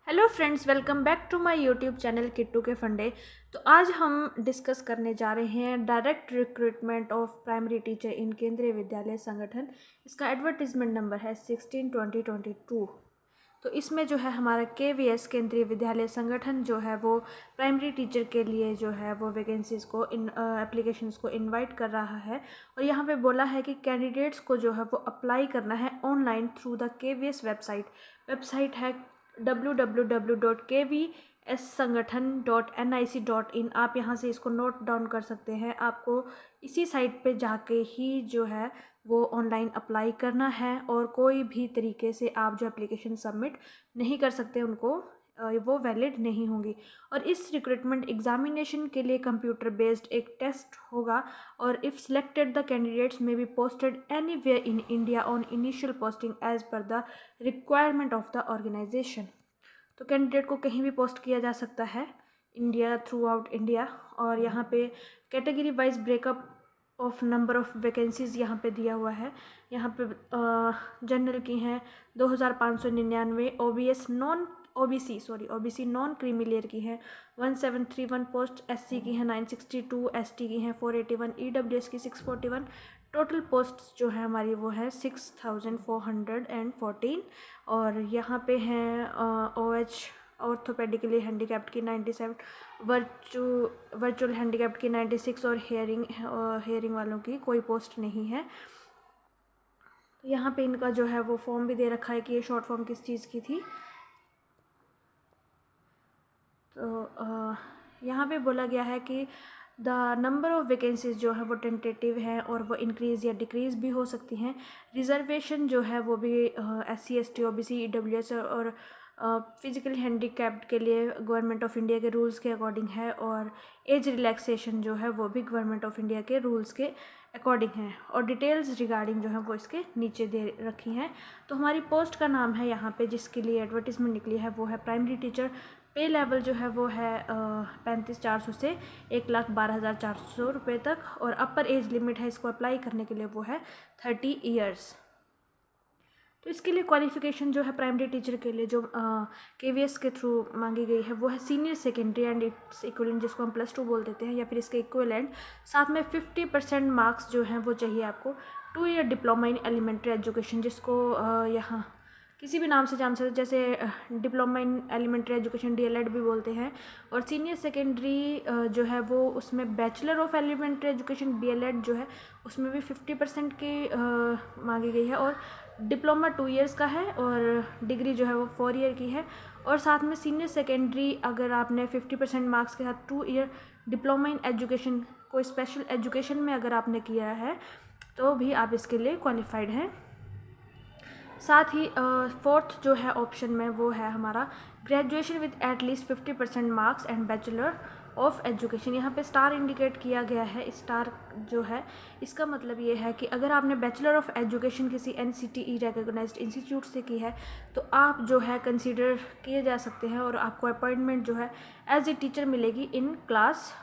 Hello friends, welcome back to my YouTube channel Kittu के फंडे। तो आज हम डिस्कस करने जा रहे हैं direct recruitment of primary teacher इन केंद्रीय विद्यालय संगठन। इसका एडवर्टीजमेंट नंबर है 16/2022। तो इसमें जो है हमारा KVS केंद्रीय विद्यालय संगठन जो है वो प्राइमरी टीचर के लिए जो है वो वैकेंसीज़ को एप्लीकेशंस को इनवाइट कर रहा है। और यहाँ पे बोला है कि कैंडिडेट्स को जो है वो अप्लाई करना है online through the KVS website है www.kvssangathan.nic.in। आप यहाँ से इसको नोट डाउन कर सकते हैं। आपको इसी साइट पे जाके ही जो है वो ऑनलाइन अप्लाई करना है और कोई भी तरीके से आप जो एप्लीकेशन सबमिट नहीं कर सकते, उनको वो वैलिड नहीं होंगी। और इस रिक्रूटमेंट एग्जामिनेशन के लिए कंप्यूटर बेस्ड एक टेस्ट होगा और if selected the candidates may be posted anywhere in India on initial posting as per the requirement of the organisation. तो कैंडिडेट को कहीं भी पोस्ट किया जा सकता है इंडिया, थ्रू आउट इंडिया। और यहाँ पे category wise breakup of number of vacancies यहाँ पे दिया हुआ है। यहाँ पे जनरल की हैं 2599, ओबीसी नॉन क्रीमी लेयर की हैं 1731 पोस्ट, एससी की हैं 962, एसटी की हैं 481, ईडब्ल्यूएस की 641। टोटल पोस्ट्स जो है हमारी वो है 6414। और यहाँ पे हैं OH ऑर्थोपेडिकली हैंडीकैप्ड की 97, वर्चुअल हैंडीकैप्ड की 96 और हेयरिंग वालों की कोई पोस्ट नहीं है। तो यहाँ पे इनका जो है वो फॉर्म भी दे रखा है कि ये शॉर्ट फॉर्म किस चीज़ की थी। तो यहाँ पे बोला गया है कि द नंबर ऑफ़ वैकेंसीज़ जो है वो टेंटेटिव हैं और वो इंक्रीज़ या डिक्रीज़ भी हो सकती हैं। रिजर्वेशन जो है वो भी SC ST OBC EWS और फिज़िकल हैंडीकैप्ड के लिए गवर्नमेंट ऑफ इंडिया के रूल्स के अकॉर्डिंग है। और एज रिलैक्सेशन जो है वो भी गवर्नमेंट ऑफ इंडिया के रूल्स के अकॉर्डिंग है। और डिटेल्स रिगार्डिंग जो है वो इसके नीचे दे रखी हैं। तो हमारी पोस्ट का नाम है यहाँ पे जिसके लिए एडवर्टीज़मेंट निकली है वो है प्राइमरी टीचर। पे लेवल जो है वो है 35,400 से 1,12,400 रुपये तक। और अपर एज लिमिट है इसको अप्लाई करने के लिए वो है 30 ईयर्स। तो इसके लिए क्वालिफ़िकेशन जो है प्राइमरी टीचर के लिए जो KVS के थ्रू मांगी गई है वो है senior secondary and it's equivalent, जिसको हम +2 बोल देते हैं, या फिर इसके इक्वलेंट। साथ में 50% मार्क्स जो हैं वो चाहिए आपको। 2 year diploma in elementary education, जिसको यहाँ किसी भी नाम से जान सकते, जैसे diploma in elementary education DLED भी बोलते हैं। और सीनियर सेकेंडरी जो है वो उसमें bachelor of elementary education BLED जो है उसमें भी 50% की मांगी गई है। और डिप्लोमा 2 ईयर्स का है और डिग्री जो है वो 4 ईयर की है। और साथ में सीनियर सेकेंडरी अगर आपने 50% मार्क्स के साथ 2 ईयर डिप्लोमा इन एजुकेशन, कोई स्पेशल एजुकेशन में अगर आपने किया है तो भी आप इसके लिए क्वालिफाइड हैं। साथ ही फोर्थ जो है ऑप्शन में वो है हमारा graduation with at least 50% marks and bachelor of education. यहाँ पे स्टार इंडिकेट किया गया है। स्टार जो है इसका मतलब ये है कि अगर आपने बैचलर ऑफ एजुकेशन किसी NCTE रिकॉग्नाइज्ड इंस्टीट्यूट से की है तो आप जो है कंसीडर किए जा सकते हैं और आपको अपॉइंटमेंट जो है एज ए टीचर मिलेगी in class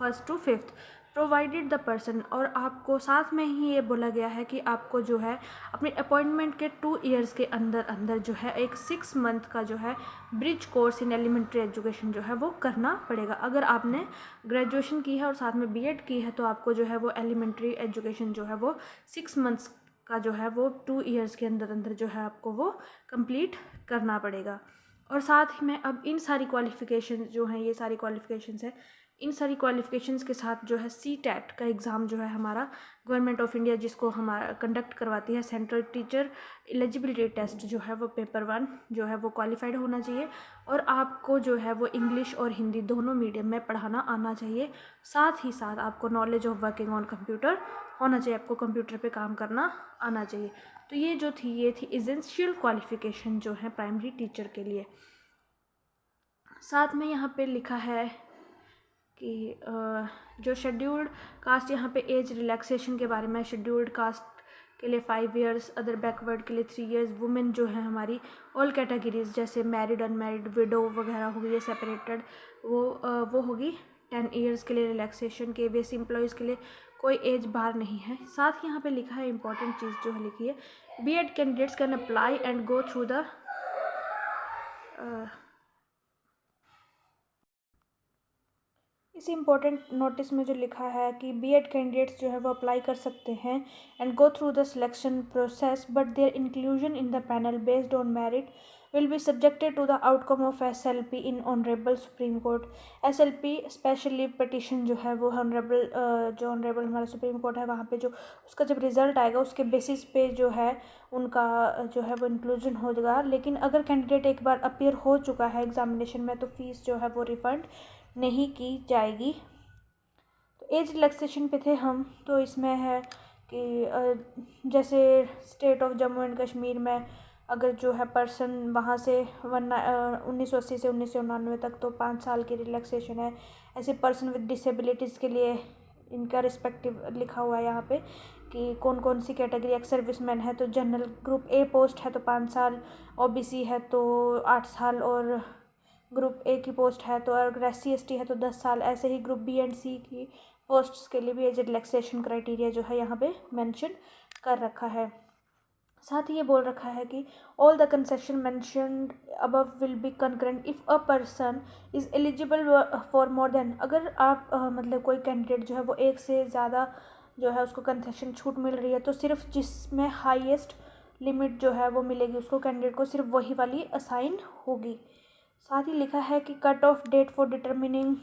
1st to 5th provided the person. और आपको साथ में ही ये बोला गया है कि आपको जो है अपने अपॉइंटमेंट के 2 ईयर्स के अंदर जो है एक 6 मंथ का जो है bridge course in elementary education जो है वो करना पड़ेगा। अगर आपने ग्रेजुएशन की है और साथ में BEd की है तो आपको जो है वो एलिमेंट्री एजुकेशन जो है वो 6 मंथ्स का जो है वो 2 ईयर्स के अंदर जो है आपको वो कंप्लीट करना पड़ेगा। और साथ ही में अब इन सारी क्वालिफ़िकेशन जो हैं, ये सारी क्वालिफ़िकेशंस है, इन सारी क्वालिफ़िकेशंस के साथ जो है CTET का एग्ज़ाम जो है हमारा गवर्नमेंट ऑफ इंडिया जिसको हमारा कंडक्ट करवाती है, सेंट्रल टीचर एलिजिबिलिटी टेस्ट जो है वो पेपर 1 जो है वो क्वालिफाइड होना चाहिए। और आपको जो है वो इंग्लिश और हिंदी दोनों मीडियम में पढ़ाना आना चाहिए। साथ ही साथ आपको knowledge of working on computer होना चाहिए, आपको कंप्यूटर पे काम करना आना चाहिए। तो ये थी एसेंशियल क्वालिफ़िकेशन जो है प्राइमरी टीचर के लिए। साथ में यहाँ पे लिखा है कि जो शेड्यूल्ड कास्ट, यहाँ पे एज रिलैक्सेशन के बारे में, शेड्यूल्ड कास्ट के लिए 5 ईयर्स, अदर बैकवर्ड के लिए 3 ईयर्स, वुमेन जो है हमारी ऑल कैटेगरीज जैसे मैरिड, अनमैरिड, विडो वगैरह हो गई है सेपरेटेड, वो होगी 10 ईयर्स के लिए रिलैक्सेशन। KVS एम्प्लॉयज़ के लिए कोई एज बार नहीं है। साथ ही यहाँ पे लिखा है इंपॉर्टेंट चीज़ जो है लिखी है, BEd candidates can apply and go through the सबसे इम्पोर्टेंट नोटिस में जो लिखा है कि बीएड कैंडिडेट्स जो है वो अप्लाई कर सकते हैं and go through the selection process, but their inclusion in the panel based on merit will be subjected to the outcome of SLP in Honorable Supreme Court। SLP special leave petition जो है वो जो honourable हमारा supreme court है वहाँ पे जो उसका जब रिज़ल्ट आएगा उसके बेसिस पे जो है उनका जो है वो इंक्लूजन हो जाएगा। लेकिन अगर कैंडिडेट एक बार अपीयर हो चुका है एग्जामिनेशन में तो फीस जो है वो रिफ़ंड नहीं की जाएगी। तो एज रिलैक्सेशन पे थे हम, तो इसमें है कि जैसे state of Jammu and Kashmir में अगर जो है पर्सन वहाँ से 1980 से 1999 तक तो 5 साल की रिलैक्सेशन है। ऐसे पर्सन विद डिसेबिलिटीज़ के लिए इनका रिस्पेक्टिव लिखा हुआ है यहाँ पे कि कौन कौन सी कैटेगरी। एक्स सर्विसमैन है तो जनरल ग्रुप ए पोस्ट है तो 5 साल, ओबीसी है तो 8 साल, और ग्रुप ए की पोस्ट है तो अगर SC/ST है तो 10 साल। ऐसे ही ग्रुप बी एंड सी की पोस्ट्स के लिए भी एज रिलैक्सेशन क्राइटेरिया जो है यहाँ पे मेंशन कर रखा है। साथ ही ये बोल रखा है कि all the concession mentioned above will be concurrent if a person is eligible for more than. अगर आप मतलब कोई कैंडिडेट जो है वो एक से ज़्यादा जो है उसको कंसेशन छूट मिल रही है तो सिर्फ जिसमें हाईएस्ट लिमिट जो है वो मिलेगी उसको कैंडिडेट को सिर्फ वही वाली असाइन होगी। साथ ही लिखा है कि cut off date for determining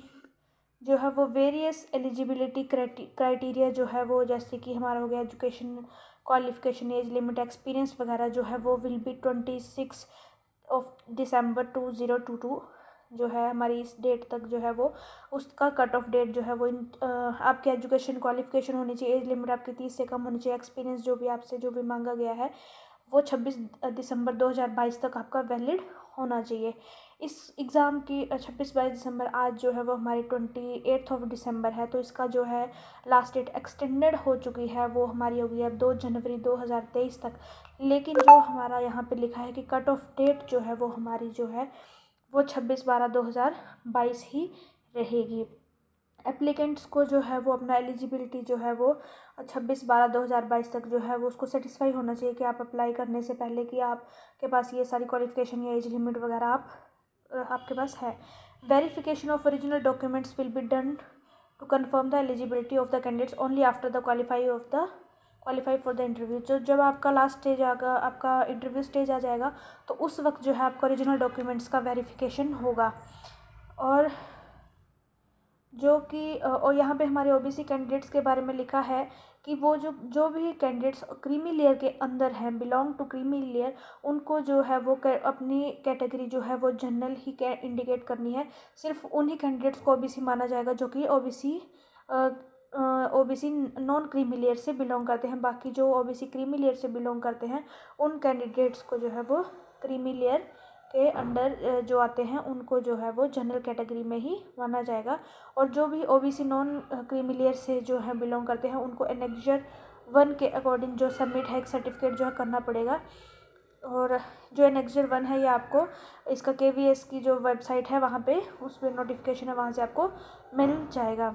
जो है वो वेरियस एलिजिबिलिटी क्राइटेरिया जो है वो जैसे कि हमारा हो गया education qualification, age limit, experience वगैरह जो है वो विल बी 26 दिसंबर 2022 जो है हमारी इस डेट तक जो है वो उसका कट ऑफ डेट जो है वो आपकी एजुकेशन क्वालिफिकेशन होनी चाहिए, एज लिमिट आपकी 30 से कम होनी चाहिए, एक्सपीरियंस जो भी आपसे जो भी मांगा गया है वो 26 दिसंबर 2022 तक आपका वैलिड होना चाहिए। इस एग्ज़ाम की 26-22 दिसंबर आज जो है वो हमारी 28 दिसंबर है, तो इसका जो है लास्ट डेट एक्सटेंडेड हो चुकी है, वो हमारी हो गई है 2 जनवरी 2023 तक। लेकिन जो हमारा यहाँ पे लिखा है कि कट ऑफ डेट जो है वो हमारी जो है वो 26/12/2022 ही रहेगी। एप्लीकेंट्स को जो है वो अपना एलिजिबिलिटी जो है वो 26/12/2022 तक जो है वो उसको सेटिस्फाई होना चाहिए कि आप अप्लाई करने से पहले कि आपके पास ये सारी क्वालिफिकेशन या एज लिमिट वगैरह आपके पास है। Verification of original documents will be done to confirm the eligibility of the candidates only after the qualify for the interview. जो जब आपका लास्ट स्टेज आएगा, आपका इंटरव्यू स्टेज आ जाएगा तो उस वक्त जो है आपका ओरिजिनल डॉक्यूमेंट्स का वेरिफिकेशन होगा। और जो कि और यहाँ पे हमारे ओबीसी कैंडिडेट्स के बारे में लिखा है कि वो जो भी कैंडिडेट्स क्रीमी लेयर के अंदर हैं, बिलोंग टू क्रीमी लेयर, उनको जो है वो अपनी कैटेगरी जो है वो जनरल ही इंडिकेट करनी है। सिर्फ उन्हीं कैंडिडेट्स को ओबीसी माना जाएगा जो कि ओबीसी नॉन क्रीमी लेयर से बिलोंग करते हैं। बाकी जो ओबीसी क्रीमी लेयर से बिलोंग करते हैं उन कैंडिडेट्स को जो है वो क्रीमी लेयर के अंडर जो आते हैं उनको जो है वो जनरल कैटेगरी में ही माना जाएगा। और जो भी ओबीसी नॉन क्रीमी लेयर से जो है बिलोंग करते हैं उनको एनेक्जर 1 के अकॉर्डिंग जो सबमिट है एक सर्टिफिकेट जो है करना पड़ेगा। और जो एनेक्जर 1 है ये आपको इसका KVS की जो वेबसाइट है वहाँ पे उस पर नोटिफिकेशन है, वहाँ से आपको मिल जाएगा।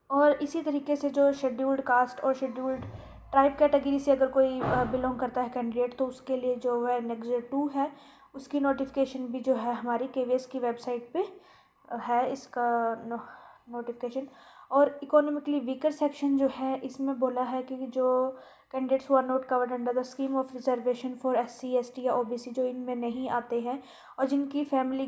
और इसी तरीके से जो शेड्यूल्ड कास्ट और शेड्यूल्ड ट्राइब कैटेगरी से अगर कोई बिलोंग करता है कैंडिडेट तो उसके लिए जो है एनेक्जर 2 है उसकी नोटिफिकेशन भी जो है हमारी KVS की वेबसाइट पे है इसका नोटिफिकेशन। और इकोनॉमिकली वीकर सेक्शन जो है इसमें बोला है कि जो candidates who are not covered under the scheme of reservation for SC/ST या OBC जो इनमें नहीं आते हैं और जिनकी फैमिली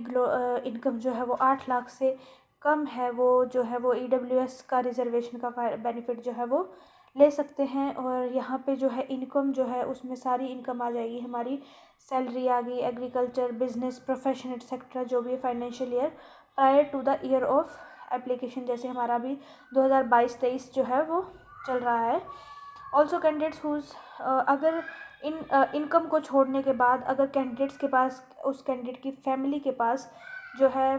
इनकम जो है वो 8 लाख से कम है, वो जो है वो EWS का रिजर्वेशन का बेनिफिट जो है वो ले सकते हैं। और यहाँ पे जो है इनकम जो है उसमें सारी इनकम आ जाएगी हमारी, सैलरी आ गई, एग्रीकल्चर, बिजनेस, प्रोफेशन एटसेट्रा जो भी financial year prior to the year of application, जैसे हमारा भी 2022-23 जो है वो चल रहा है। ऑल्सो कैंडिडेट्स हुज अगर इनकम को छोड़ने के बाद अगर कैंडिडेट्स के पास उस कैंडिडेट की फैमिली के पास जो है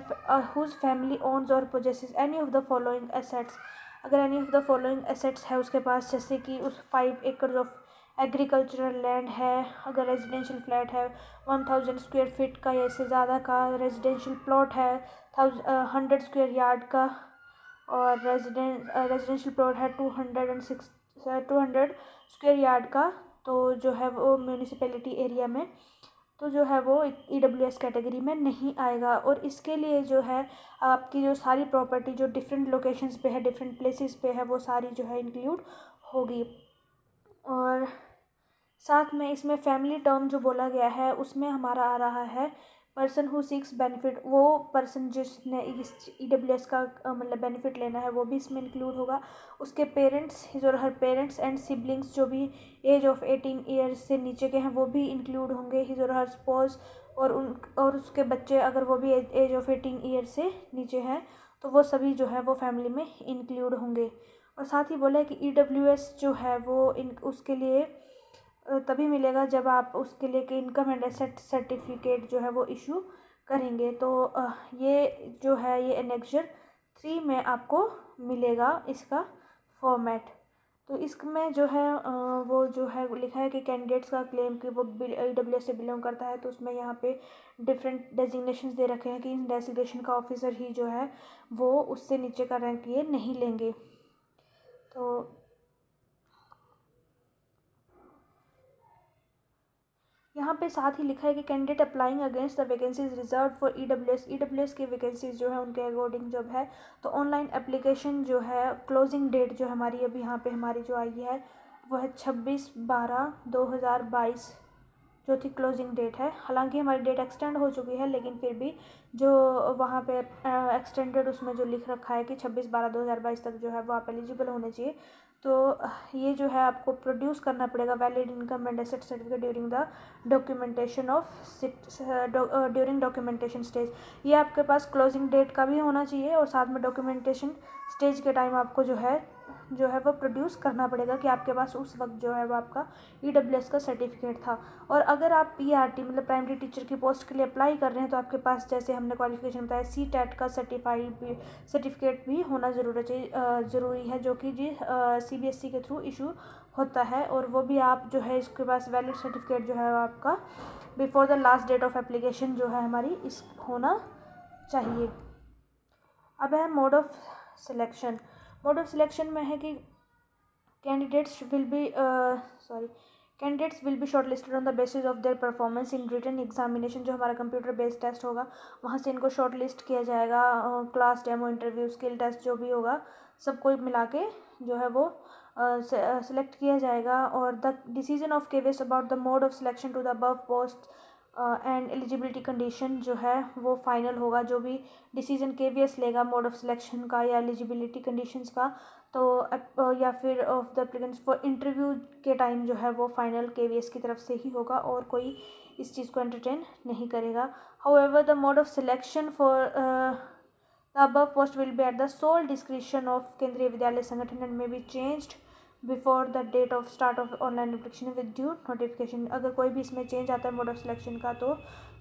हुज फैमिली ओन्स और possesses any of the following assets, अगर any of the following assets है उसके पास, जैसे कि उस 5 एकड़ ऑफ एग्रीकल्चरल लैंड है, अगर रेजिडेंशियल फ्लैट है 1000 स्क्वायर फीट का या इससे ज़्यादा का, रेजिडेंशियल प्लॉट है 100 स्क्वायर यार्ड का, और रेजिडेंशियल प्लॉट है 200 स्क्वायर यार्ड का, तो जो है वो म्यूनिसिपैलिटी एरिया में तो जो है वो EWS कैटेगरी में नहीं आएगा। और इसके लिए जो है आपकी जो सारी प्रॉपर्टी जो डिफरेंट लोकेशंस पे है, डिफरेंट प्लेसेस पे है, वो सारी जो है इंक्लूड होगी। और साथ में इसमें फैमिली टर्म जो बोला गया है उसमें हमारा आ रहा है पर्सन हु सीक्स बेनिफिट। वो पर्सन जिसने इस EWS का मतलब बेनिफिट लेना है वो भी इसमें इंक्लूड होगा। उसके पेरेंट्स, हिज और हर पेरेंट्स एंड सिबलिंग्स जो भी एज ऑफ 18 ईयर्स से नीचे के हैं वो भी इंक्लूड होंगे। हिज और हर स्पोज और उसके बच्चे अगर वो भी एज ऑफ 18 ईयर्स से नीचे हैं तो वो सभी जो है वो फैमिली में इंक्लूड होंगे। और साथ ही बोला है कि EWS जो है वो उसके लिए तभी मिलेगा जब आप उसके लिए कि इनकम एंड एसेट सर्टिफिकेट जो है वो इशू करेंगे। तो ये जो है ये एनेक्जर 3 में आपको मिलेगा इसका फॉर्मेट। तो इसमें जो है वो जो है लिखा है कि कैंडिडेट्स का क्लेम कि वो EWS से बिलोंग करता है, तो उसमें यहाँ पे डिफरेंट डेजिग्नेशंस दे रखे हैं कि इन डेजिग्नेशन का ऑफिसर ही जो है वो उससे नीचे का रैंक ये नहीं लेंगे। तो यहाँ पे साथ ही लिखा है कि candidate applying against the vacancies reserve for EWS की वैकेंसीज जो है उनके अकॉर्डिंग जब है तो ऑनलाइन एप्लीकेशन जो है क्लोजिंग डेट जो हमारी अभी यहाँ पे हमारी जो आई है वो है 26/12/2022 जो थी क्लोजिंग डेट है। हालांकि हमारी डेट एक्सटेंड हो चुकी है लेकिन फिर भी जो वहाँ पे एक्सटेंडेड उसमें जो लिख रखा है कि 26/12/2022 तक जो है वो आप एलिजिबल होने चाहिए। तो ये जो है आपको प्रोड्यूस करना पड़ेगा valid income and asset certificate during the documentation during documentation stage. ये आपके पास क्लोजिंग डेट का भी होना चाहिए और साथ में डॉक्यूमेंटेशन स्टेज के टाइम आपको जो है वो प्रोड्यूस करना पड़ेगा कि आपके पास उस वक्त जो है वो आपका EWS का सर्टिफिकेट था। और अगर आप PRT मतलब प्राइमरी टीचर की पोस्ट के लिए अप्लाई कर रहे हैं तो आपके पास जैसे हमने क्वालिफिकेशन बताया CTET का सर्टिफिकेट भी होना ज़रूरी है जो कि CBSE के थ्रू इशू होता है। और वो भी आप जो है इसके पास वैलिड सर्टिफिकेट जो है आपका before the last date of application जो है हमारी इस होना चाहिए। अब है mode of selection. Mode of selection में है कि candidates will be shortlisted on the basis of their performance in written examination. जो हमारा कंप्यूटर बेस्ड टेस्ट होगा वहाँ से इनको शॉर्टलिस्ट किया जाएगा। Class demo, interview, skill test जो भी होगा सबको मिला के जो है वो सिलेक्ट किया जाएगा। और the decision of KVS about the mode of selection to the above post and eligibility condition जो है वो फाइनल होगा। जो भी डिसीजन KVS लेगा मोड ऑफ सिलेक्शन का या एलिजिबिलिटी कंडीशंस का तो या फिर of the applicants for interview के टाइम जो है वो फाइनल KVS की तरफ से ही होगा और कोई इस चीज़ को एंटरटेन नहीं करेगा। However the mode of selection for the above post will be at the sole discretion of Kendriya Vidyalaya Sangathan and may be changed before the date of start of online application with due notification. अगर कोई भी इसमें change आता है mode of selection का तो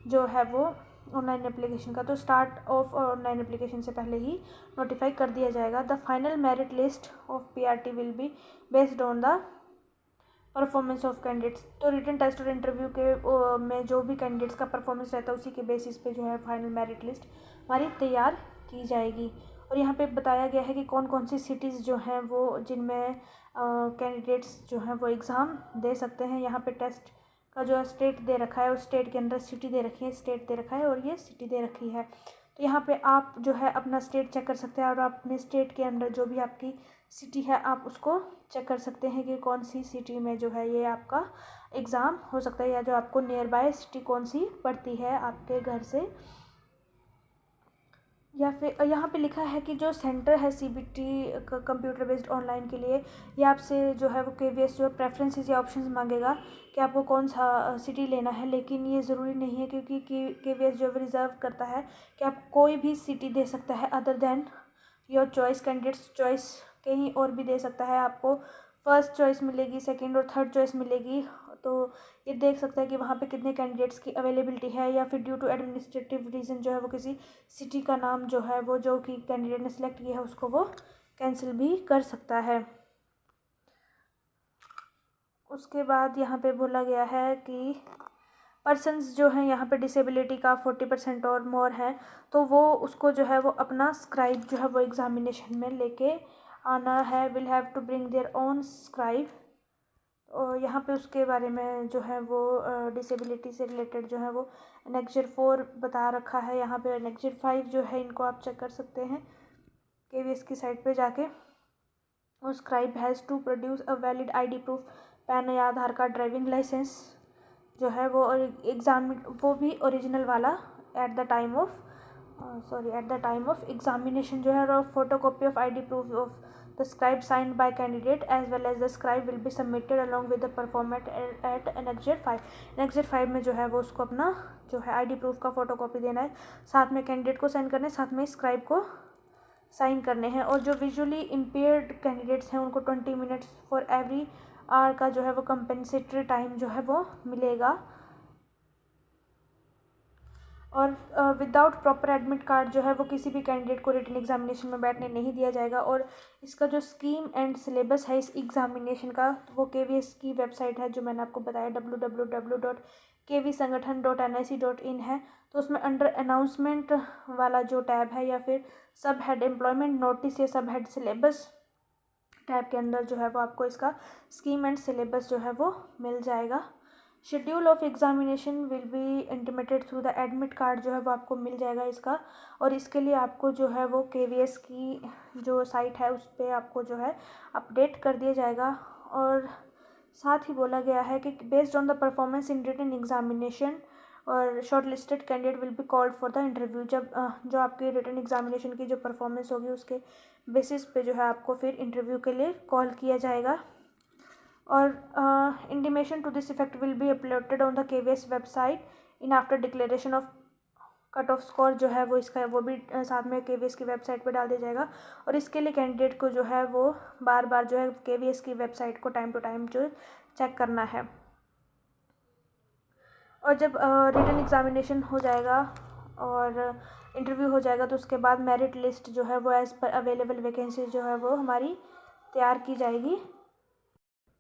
जो है वो ऑनलाइन एप्लीकेशन का तो स्टार्ट ऑफ ऑनलाइन एप्लीकेशन से पहले ही नोटिफाई कर दिया जाएगा। The final merit list of PRT will be based on the performance of candidates. तो रिटन टेस्ट और इंटरव्यू के में जो भी कैंडिडेट्स का परफॉर्मेंस रहता है उसी के बेसिस पे जो है फाइनल मेरिट लिस्ट हमारी तैयार की जाएगी। और यहाँ पे बताया गया है कि कौन कौन सी सिटीज़ जो हैं वो जिनमें कैंडिडेट्स जो हैं वो एग्ज़ाम दे सकते हैं। यहाँ पे टेस्ट का जो स्टेट दे रखा है उस स्टेट के अंदर सिटी दे रखी है, स्टेट दे रखा है और ये सिटी दे रखी है। तो यहाँ पे आप जो है अपना स्टेट चेक कर सकते हैं और अपने स्टेट के अंदर जो भी आपकी सिटी है आप उसको चेक कर सकते हैं कि कौन सी सिटी में जो है ये आपका एग्ज़ाम हो सकता है या जो आपको नियर बाय सिटी कौन सी पड़ती है आपके घर से। या फिर यहाँ पे लिखा है कि जो सेंटर है CBT कंप्यूटर बेस्ड ऑनलाइन के लिए ये आपसे जो है वो KVS जो प्रेफरेंसेस या ऑप्शंस मांगेगा कि आपको कौन सा सिटी लेना है। लेकिन ये ज़रूरी नहीं है क्योंकि KVS जो रिज़र्व करता है कि आप कोई भी सिटी दे सकता है other than your choice. Candidates choice कहीं और भी दे सकता है, आपको फर्स्ट चॉइस मिलेगी, सेकंड और थर्ड चॉइस मिलेगी। तो ये देख सकता है कि वहाँ पे कितने कैंडिडेट्स की अवेलेबिलिटी है या फिर ड्यू टू एडमिनिस्ट्रेटिव रीज़न जो है वो किसी सिटी का नाम जो है वो जो कि कैंडिडेट ने सिलेक्ट किया है उसको वो कैंसिल भी कर सकता है। उसके बाद यहाँ पे बोला गया है कि पर्सन्स जो हैं यहाँ पे डिसेबिलिटी का 40% और मोर है तो वो उसको जो है वो अपना स्क्राइब जो है वो एग्ज़ामिनेशन में लेके आना है। Will have to bring their own scribe. और यहाँ पे उसके बारे में जो है वो डिसेबिलिटी से रिलेटेड जो है वो एनेक्जर 4 बता रखा है। यहाँ पे एनेक्जर 5 जो है इनको आप चेक कर सकते हैं KVS की साइट पे जाके। और scribe has to produce a valid ID proof, PAN या आधार कार्ड, ड्राइविंग लाइसेंस जो है वो, और एग्ज़ाम वो भी ओरिजिनल वाला at the time of examination जो है, और photo copy of ID proof of the scribe signed by candidate as well as the scribe will be submitted along with the proforma at annexure 5। Annexure 5 में जो है वो उसको अपना जो है ID प्रूफ का फोटो कॉपी देना है, साथ में कैंडिडेट को साइन करना है, साथ में स्क्राइब को साइन करने हैं। और जो विजुअली इम्पेयर्ड कैंडिडेट्स हैं उनको 20 मिनट्स फॉर एवरी आवर का जो है वो कंपनसेटरी टाइम जो है वो मिलेगा। और विदाउट प्रॉपर एडमिट कार्ड जो है वो किसी भी कैंडिडेट को रिटन एग्जामिनेशन में बैठने नहीं दिया जाएगा। और इसका जो स्कीम एंड सिलेबस है इस एग्जामिनेशन का, वो KVS की वेबसाइट है जो मैंने आपको बताया www.kvsangathan.nic.in है। तो उसमें अंडर अनाउंसमेंट वाला जो टैब है या फिर सब हेड एम्प्लॉयमेंट नोटिस या सब हेड सिलेबस टैब के अंदर जो है वो आपको इसका स्कीम एंड सिलेबस जो है वो मिल जाएगा। Schedule of examination will be intimated through the admit card जो है वो आपको मिल जाएगा इसका। और इसके लिए आपको जो है वो KVS की जो साइट है उस पर आपको जो है अपडेट कर दिया जाएगा। और साथ ही बोला गया है कि based on the performance in written examination और short listed candidate will be called for the interview. जब जो आपकी रिटन एग्जामिनेशन की जो परफॉर्मेंस होगी उसके बेसिस पे जो है आपको फिर इंटरव्यू के लिए कॉल किया जाएगा। और intimation to this effect will be uploaded on the KVS website in after declaration of cut off score जो है वो इसका वो भी साथ में KVS की वेबसाइट पर डाल दिया जाएगा। और इसके लिए कैंडिडेट को जो है वो बार बार जो है KVS की वेबसाइट को टाइम टू टाइम जो चेक करना है। और जब रिटन एग्जामिनेशन हो जाएगा और इंटरव्यू हो जाएगा तो उसके बाद मेरिट लिस्ट जो है वो एज़ पर अवेलेबल वैकेंसी जो है वो हमारी तैयार की जाएगी।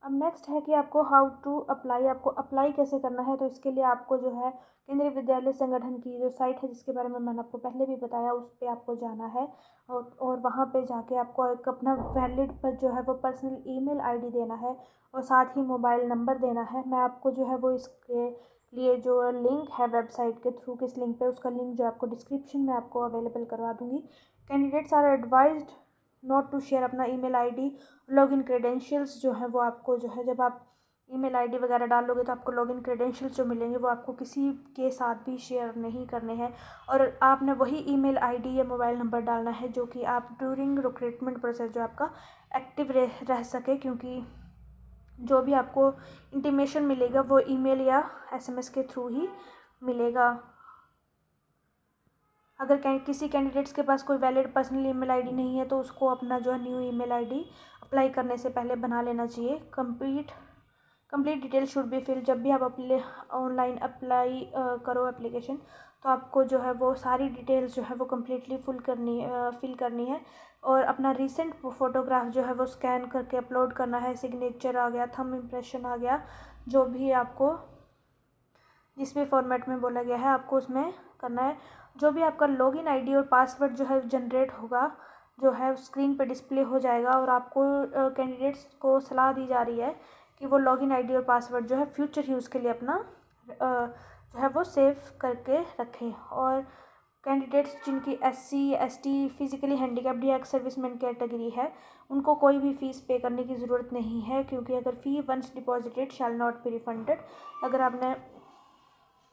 अब नेक्स्ट है कि आपको हाउ टू अप्लाई, आपको अप्लाई कैसे करना है। तो इसके लिए आपको जो है केंद्रीय विद्यालय संगठन की जो साइट है जिसके बारे में मैंने आपको पहले भी बताया उस पर आपको जाना है। और वहाँ पे जाके आपको एक अपना वैलिड पर जो है वो पर्सनल ईमेल ID देना है और साथ ही मोबाइल नंबर देना है। मैं आपको जो है वो इसके लिए जो लिंक है वेबसाइट के थ्रू, किस लिंक पे, उसका लिंक जो आपको डिस्क्रिप्शन में आपको अवेलेबल करवा दूँगी। Candidates are advised not to share अपना ईमेल ID, लॉगिन क्रेडेंशियल्स जो है वो आपको जो है जब आप ईमेल ID वगैरह डालोगे तो आपको लॉगिन क्रेडेंशियल्स जो मिलेंगे वो आपको किसी के साथ भी शेयर नहीं करने हैं। और आपने वही ईमेल ID या मोबाइल नंबर डालना है जो कि आप ड्यूरिंग रिक्रूटमेंट प्रोसेस जो आपका एक्टिव रह सके, क्योंकि जो भी आपको इंटीमेशन मिलेगा वो ईमेल या SMS के थ्रू ही मिलेगा। अगर किसी कैंडिडेट्स के पास कोई वैलिड पर्सनल ईमेल ID नहीं है तो उसको अपना जो है न्यू ईमेल ID अप्लाई करने से पहले बना लेना चाहिए। Complete detail should be fill. जब भी आप ऑनलाइन अप्लाई करो एप्लीकेशन तो आपको जो है वो सारी डिटेल्स जो है वो कम्प्लीटली फिल करनी है। और अपना रीसेंट फ़ोटोग्राफ जो है वो स्कैन करके अपलोड करना है। सिग्नेचर आ गया, थंब इम्प्रेशन आ गया, जो भी आपको जिस भी फॉर्मेट में बोला गया है आपको उसमें करना है। जो भी आपका लॉगिन ID और पासवर्ड जो है जनरेट होगा जो है स्क्रीन पे डिस्प्ले हो जाएगा। और आपको कैंडिडेट्स को सलाह दी जा रही है कि वो लॉगिन ID और पासवर्ड जो है फ्यूचर यूज़ के लिए अपना जो है वो सेव करके रखें। और कैंडिडेट्स जिनकी SC ST फिज़िकली हैंडीकैप्ड या एक्स सर्विसमैन कैटेगरी है उनको कोई भी फ़ीस पे करने की ज़रूरत नहीं है, क्योंकि अगर fee once deposited shall not be refunded. अगर आपने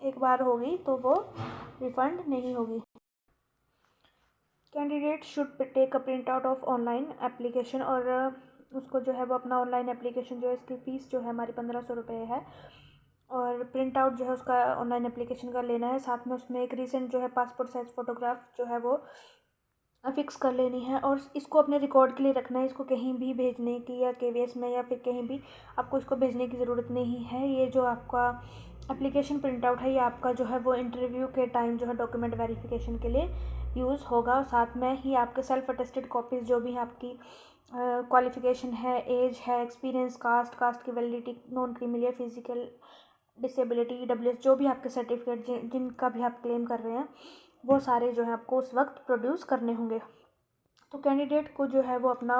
एक बार होगी तो वो रिफ़ंड नहीं होगी। Candidate should take a print out of online application. और उसको जो है वो अपना ऑनलाइन एप्लीकेशन जो है इसकी फ़ीस जो है हमारी 1500 रुपये है। और प्रिंट आउट जो है उसका ऑनलाइन एप्लीकेशन का लेना है। साथ में उसमें एक रीसेंट जो है पासपोर्ट साइज़ फ़ोटोग्राफ जो है वो फिक्स कर लेनी है। और इसको अपने रिकॉर्ड के लिए रखना है। इसको कहीं भी भेजने की या KVS में या फिर कहीं भी आपको इसको भेजने की ज़रूरत नहीं है। ये जो आपका एप्लीकेशन प्रिंट आउट है ये आपका जो है वो इंटरव्यू के टाइम जो है डॉक्यूमेंट वेरिफिकेशन के लिए यूज़ होगा। और साथ में ही आपके सेल्फ अटेस्टेड कॉपीज़ जो भी आपकी क्वालिफ़िकेशन है, एज है, एक्सपीरियंस, कास्ट की वैलिडिटी, नॉन क्रीमिनल या फिजिकल डिसेबिलिटी, EWS, जो भी आपके सर्टिफिकेट जिनका भी आप क्लेम कर रहे हैं वो सारे जो है आपको उस वक्त प्रोड्यूस करने होंगे। तो कैंडिडेट को जो है वो अपना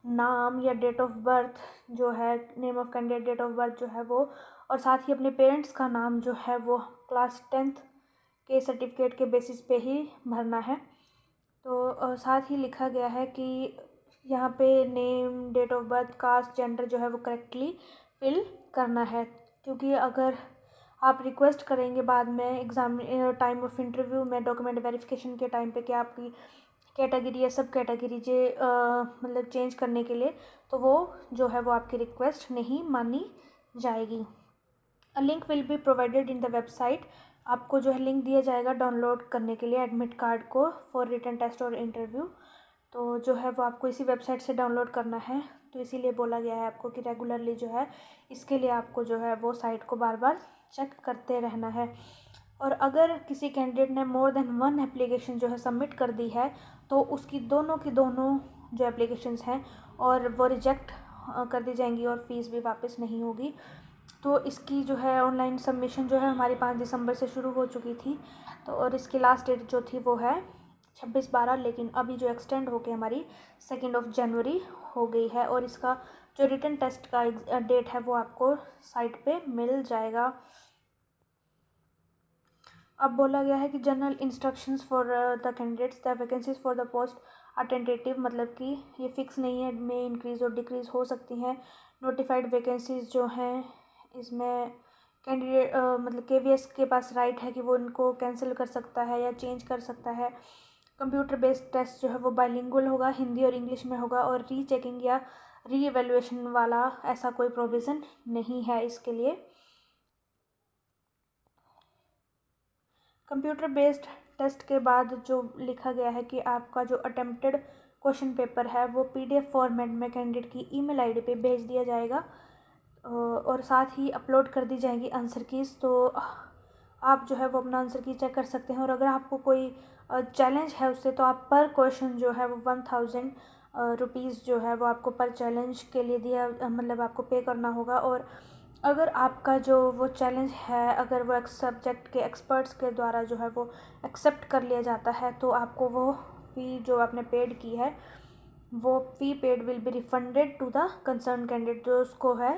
नाम या डेट ऑफ बर्थ जो है, name of candidate, date of birth जो है वो, और साथ ही अपने पेरेंट्स का नाम जो है वो क्लास 10th के सर्टिफिकेट के बेसिस पे ही भरना है। तो साथ ही लिखा गया है कि यहाँ पे name, date of birth, caste, gender जो है वो करेक्टली फिल करना है, क्योंकि अगर आप रिक्वेस्ट करेंगे बाद में एग्ज़ाम टाइम ऑफ इंटरव्यू में डॉक्यूमेंट वेरिफिकेशन के टाइम पे कि आपकी कैटेगरी या सब कैटेगरी जे मतलब चेंज करने के लिए, तो वो जो है वो आपकी रिक्वेस्ट नहीं मानी जाएगी। A link will be provided in the website. आपको जो है लिंक दिया जाएगा डाउनलोड करने के लिए एडमिट कार्ड को फॉर रिटन टेस्ट और इंटरव्यू। तो जो है वो आपको इसी वेबसाइट से डाउनलोड करना है। तो इसीलिए बोला गया है आपको कि रेगुलरली जो है इसके लिए आपको जो है वो साइट को बार बार चेक करते रहना है। और अगर किसी कैंडिडेट ने मोर देन 1 एप्लीकेशन जो है सबमिट कर दी है, तो उसकी दोनों की दोनों जो एप्लीकेशंस हैं और वो रिजेक्ट कर दी जाएंगी और फीस भी वापस नहीं होगी। तो इसकी जो है ऑनलाइन सबमिशन जो है हमारी 5 दिसंबर से शुरू हो चुकी थी, तो और इसकी लास्ट डेट जो थी वो है 26/12, लेकिन अभी जो एक्सटेंड होके हमारी 2 जनवरी हो गई है। और इसका जो रिटन टेस्ट का डेट है वो आपको साइट पे मिल जाएगा। अब बोला गया है कि general instructions for the candidates, the vacancies for the post are tentative, मतलब कि ये फिक्स नहीं है, में इंक्रीज़ और डिक्रीज़ हो सकती हैं। नोटिफाइड वैकेंसीज़ जो हैं इसमें कैंडिडेट मतलब केवीएस के पास राइट है कि वो इनको कैंसिल कर सकता है या चेंज कर सकता है। कंप्यूटर बेस्ड टेस्ट जो है वो बाइलिंगुअल होगा, हिंदी और इंग्लिश में होगा, और रीचेकिंग या री एवेल्युएशन वाला ऐसा कोई प्रोविज़न नहीं है इसके लिए। कंप्यूटर बेस्ड टेस्ट के बाद जो लिखा गया है कि आपका जो अटेम्प्टेड क्वेश्चन पेपर है वो पीडीएफ फॉर्मेट में कैंडिडेट की ईमेल आईडी पे भेज दिया जाएगा, और साथ ही अपलोड कर दी जाएंगी आंसर कीज़। तो आप जो है वो अपना आंसर की चेक कर सकते हैं, और अगर आपको कोई चैलेंज है उससे, तो आप पर क्वेश्चन जो है वो 1000 रुपीज़ जो है वो आपको पर चैलेंज के लिए दिया, मतलब आपको पे करना होगा। और अगर आपका जो वो चैलेंज है, अगर वो सब्जेक्ट के एक्सपर्ट्स के द्वारा जो है वो एक्सेप्ट कर लिया जाता है, तो आपको वो फ़ी जो आपने पेड की है वो fee paid will be refunded to the concern candidate जो उसको है।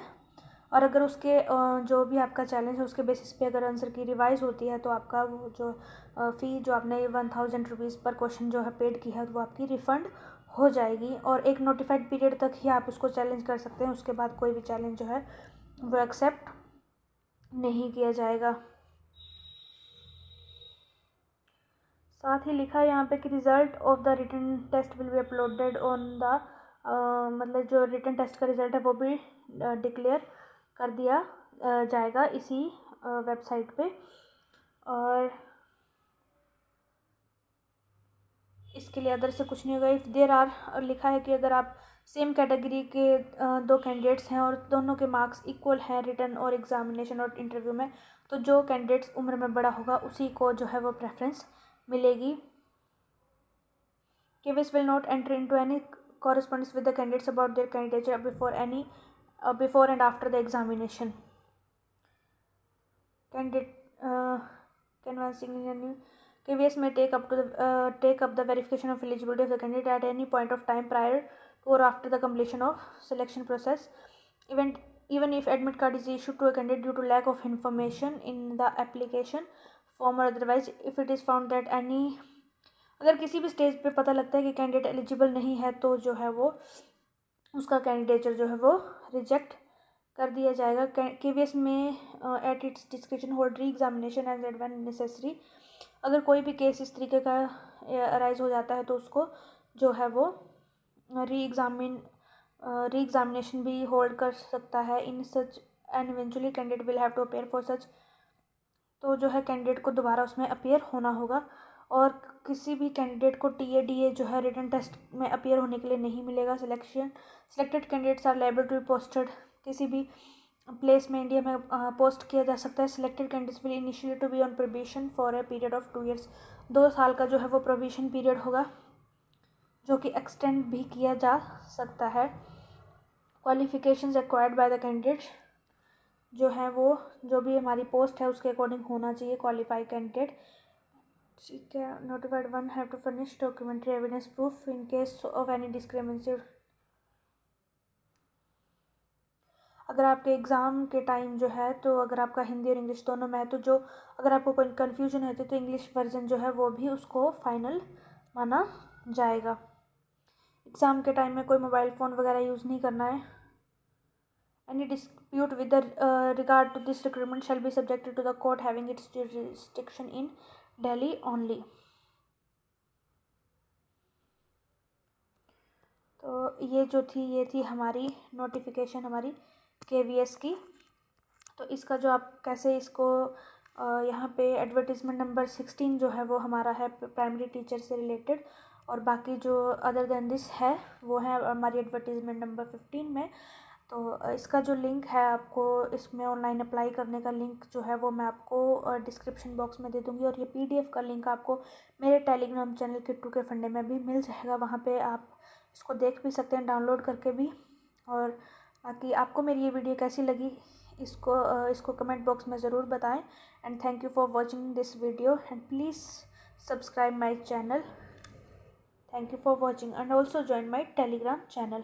और अगर उसके जो भी आपका चैलेंज है उसके बेसिस पे अगर आंसर की रिवाइज होती है, तो आपका वो जो फ़ी जो आपने 1000 रुपीज़ पर क्वेश्चन जो है पेड की है, वो आपकी रिफ़ंड हो जाएगी। और एक नोटिफाइड पीरियड तक ही आप उसको चैलेंज कर सकते हैं, उसके बाद कोई भी चैलेंज जो है वो एक्सेप्ट नहीं किया जाएगा। साथ ही लिखा है यहाँ पे कि result of the written test will be uploaded on the, मतलब जो रिटन टेस्ट का रिज़ल्ट है वो भी डिक्लेयर कर दिया जाएगा इसी वेबसाइट पे। और इसके लिए अदर से कुछ नहीं होगा। इफ़ देर आर, लिखा है कि अगर आप सेम कैटेगरी के 2 कैंडिडेट्स हैं और दोनों के मार्क्स इक्वल हैं रिटन और एग्जामिनेशन और इंटरव्यू में, तो जो कैंडिडेट्स उम्र में बड़ा होगा उसी को जो है वो प्रेफरेंस मिलेगी। KVS will not enter into any correspondence with the candidates about their candidature before and after the examination. Candidate canvassing in any KVS may take up the verification of eligibility of the candidate at any point of time prior to or after the completion of selection process. Even if admit card is issued to a candidate due to lack of information in the application form or otherwise, if it is found that अगर किसी भी stage पे पता लगता है कि candidate eligible नहीं है, तो जो है वो उसका कैंडिडेचर जो है वो रिजेक्ट कर दिया जाएगा। केवीएस में at its description hold re examination as and when necessary. अगर कोई भी केस इस तरीके का अराइज हो जाता है, तो उसको जो है वो री एग्जामिनेशन भी होल्ड कर सकता है। In such and eventually candidate will have to appear for such, तो जो है कैंडिडेट को दोबारा उसमें अपेयर होना होगा। और किसी भी कैंडिडेट को टीएडीए जो है रिटन टेस्ट में अपेयर होने के लिए नहीं मिलेगा। Selected candidates are liable to be posted, किसी भी प्लेस में इंडिया में पोस्ट किया जा सकता है। Selected candidates will initially to be on probation for a period of 2 years, 2 साल का जो है वो प्रोबेशन पीरियड होगा, जो कि एक्सटेंड भी किया जा सकता है। Qualifications acquired by the candidate जो है वो जो भी हमारी पोस्ट है उसके अकॉर्डिंग होना चाहिए क्वालिफाइड कैंडिडेट। ठीक है। Notified one have to furnish documentary evidence proof in case of any discrepancy. अगर आपके एग्ज़ाम के टाइम जो है, तो अगर आपका हिंदी और इंग्लिश दोनों में है, तो जो अगर आपको कोई कन्फ्यूजन है तो इंग्लिश वर्जन जो है वो भी उसको फाइनल माना जाएगा। एग्ज़ाम के टाइम में कोई मोबाइल फ़ोन वगैरह यूज़ नहीं करना है। Any dispute with regard to this recruitment shall be subjected to the court having its jurisdiction in Delhi only. तो ये थी हमारी नोटिफिकेशन हमारी KVS की। तो इसका जो आप कैसे इसको यहाँ पे एडवर्टीज़मेंट नंबर 16 जो है वो हमारा है प्राइमरी टीचर से रिलेटेड, और बाकी जो अदर देन दिस है वो है हमारी एडवर्टीज़मेंट नंबर 15 में। तो इसका जो लिंक है आपको इसमें ऑनलाइन अप्लाई करने का लिंक जो है वो मैं आपको डिस्क्रिप्शन बॉक्स में दे दूँगी, और ये PDF का लिंक आपको मेरे टेलीग्राम चैनल किट्टू के फंडे में भी मिल जाएगा। वहाँ पे आप इसको देख भी सकते हैं डाउनलोड करके भी। और बाकी आपको मेरी ये वीडियो कैसी लगी इसको कमेंट बॉक्स में ज़रूर बताएं। And thank you for watching this video and please subscribe my channel. Thank you for watching and also join my Telegram channel.